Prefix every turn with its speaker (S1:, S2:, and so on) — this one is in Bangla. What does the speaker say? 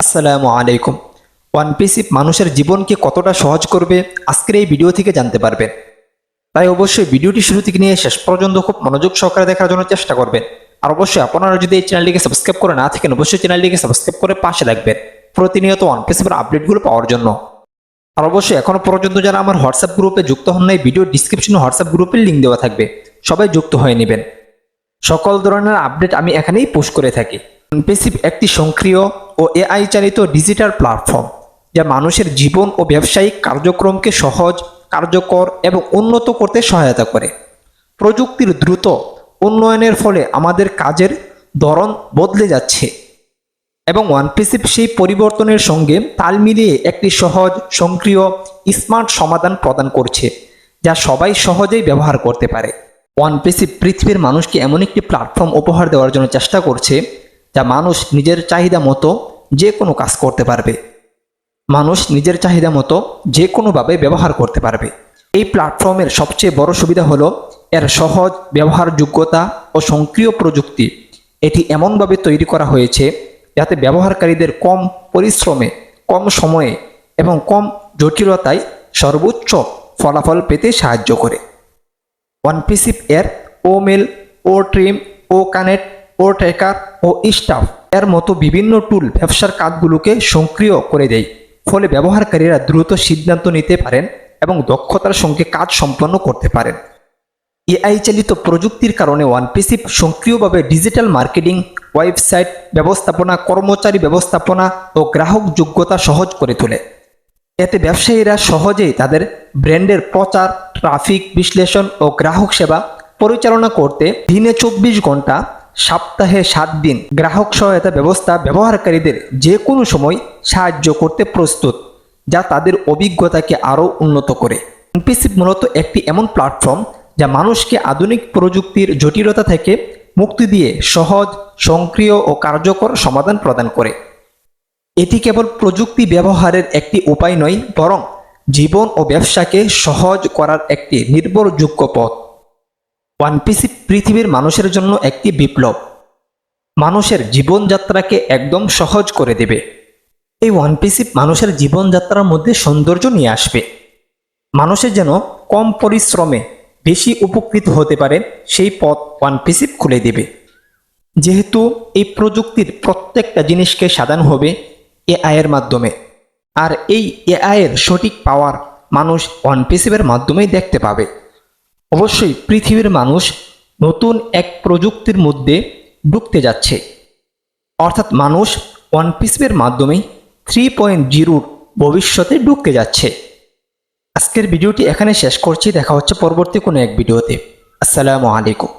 S1: আসসালামু আলাইকুম। ওয়ান পিসি মানুষের জীবনকে কতটা সহজ করবে আজকের এই ভিডিও থেকে জানতে পারবেন। তাই অবশ্যই ভিডিওটি শুরু থেকে নিয়ে শেষ পর্যন্ত খুব মনোযোগ সহকারে দেখার জন্য চেষ্টা করবেন। আর অবশ্যই আপনারা যদি এই চ্যানেলটিকে সাবস্ক্রাইব করে না থাকেন অবশ্যই চ্যানেলটিকে সাবস্ক্রাইব করে পাশে রাখবেন প্রতিনিয়ত ওয়ান পিসির আপডেটগুলো পাওয়ার জন্য। আর অবশ্যই এখনো পর্যন্ত যারা আমার হোয়াটসঅ্যাপ গ্রুপে যুক্ত হন নাই, ভিডিও ডিসক্রিপশনে হোয়াটসঅ্যাপ গ্রুপের লিঙ্ক দেওয়া থাকবে, সবাই যুক্ত হয়ে নেবেন। সকল ধরনের আপডেট আমি এখানেই পোস্ট করে থাকি। ওয়ানপিসি একটি সক্রিয় ও এআই চালিত ডিজিটাল প্ল্যাটফর্ম যা মানুষের জীবন ও ব্যবসায়িক কার্যক্রমকে সহজ, কার্যকর এবং উন্নত করতে সহায়তা করে। প্রযুক্তির দ্রুত উন্নয়নের ফলে আমাদের কাজের ধরন বদলে যাচ্ছে এবং ওয়ানপিসি সেই পরিবর্তনের সঙ্গে তাল মিলিয়ে একটি সহজ, সক্রিয়, স্মার্ট সমাধান প্রদান করছে যা সবাই সহজেই ব্যবহার করতে পারে। ওয়ানপিসি পৃথিবীর মানুষকে এমন একটি প্ল্যাটফর্ম উপহার দেওয়ার জন্য চেষ্টা করছে যা মানুষ নিজের চাহিদা মতো যে কোনো কাজ করতে পারবে, মানুষ নিজের চাহিদা মতো যে কোনোভাবে ব্যবহার করতে পারবে। এই প্ল্যাটফর্মের সবচেয়ে বড় সুবিধা হলো এর সহজ ব্যবহারযোগ্যতা ও সক্রিয় প্রযুক্তি। এটি এমনভাবে তৈরি করা হয়েছে যাতে ব্যবহারকারীদের কম পরিশ্রমে, কম সময়ে এবং কম জটিলতায় সর্বোচ্চ ফলাফল পেতে সাহায্য করে। ওয়ানপিসি এর ওমেল, ও ট্রিম, ও কানেক্ট, ও ট্র্যাকার ও স্টাফ এর মতো বিভিন্ন টুল ব্যবসার কাজগুলোকে সক্রিয় করে দেয়, ফলে ব্যবহারকারীরা দ্রুত সিদ্ধান্ত নিতে পারেন এবং দক্ষতার সঙ্গে কাজ সম্পন্ন করতে পারেন। এআই চালিত প্রযুক্তির কারণে ওয়ানপিসি সক্রিয়ভাবে ডিজিটাল মার্কেটিং, ওয়েবসাইট ব্যবস্থাপনা, কর্মচারী ব্যবস্থাপনা ও গ্রাহক যোগ্যতা সহজ করে তোলে। এতে ব্যবসায়ীরা সহজেই তাদের ব্র্যান্ডের প্রচার, ট্রাফিক বিশ্লেষণ ও গ্রাহক সেবা পরিচালনা করতে দিনে 24 ঘন্টা, সপ্তাহে 7 দিন গ্রাহক সহায়তা ব্যবস্থা ব্যবহারকারীদের যে কোনো সময় সাহায্য করতে প্রস্তুত, যা তাদের অভিজ্ঞতাকে আরও উন্নত করে। ওয়ানপিসি মূলত একটি এমন প্ল্যাটফর্ম যা মানুষকে আধুনিক প্রযুক্তির জটিলতা থেকে মুক্তি দিয়ে সহজ, সক্রিয় ও কার্যকর সমাধান প্রদান করে। এটি কেবল প্রযুক্তি ব্যবহারের একটি উপায় নয়, বরং জীবন ও ব্যবসাকে সহজ করার একটি নির্ভরযোগ্য পথ। ওয়ানপিসি পৃথিবীর মানুষের জন্য একটি বিপ্লব, মানুষের জীবনযাত্রাকে একদম সহজ করে দেবে। এই ওয়ানপিসি মানুষের জীবনযাত্রার মধ্যে সৌন্দর্য নিয়ে আসবে, মানুষের যেন কম পরিশ্রমে বেশি উপকৃত হতে পারে সেই পথ ওয়ানপিসি খুলে দেবে। যেহেতু এই প্রযুক্তির প্রত্যেকটা জিনিসকে সাজানো হবে এআই এর মাধ্যমে, আর এই এআই এর সঠিক পাওয়ার মানুষ ওয়ানপিসির মাধ্যমেই দেখতে পাবে। অবশ্যই পৃথিবীর মানুষ নতুন এক প্রযুক্তির মধ্যে ঢুকতে যাচ্ছে, অর্থাৎ মানুষ ওয়ানপিসির মাধ্যমেই 3.0 ভবিষ্যতে ঢুকতে যাচ্ছে। আজকের ভিডিওটি এখানে শেষ করছি, দেখা হচ্ছে পরবর্তী কোনো এক ভিডিওতে। আসসালামু আলাইকুম।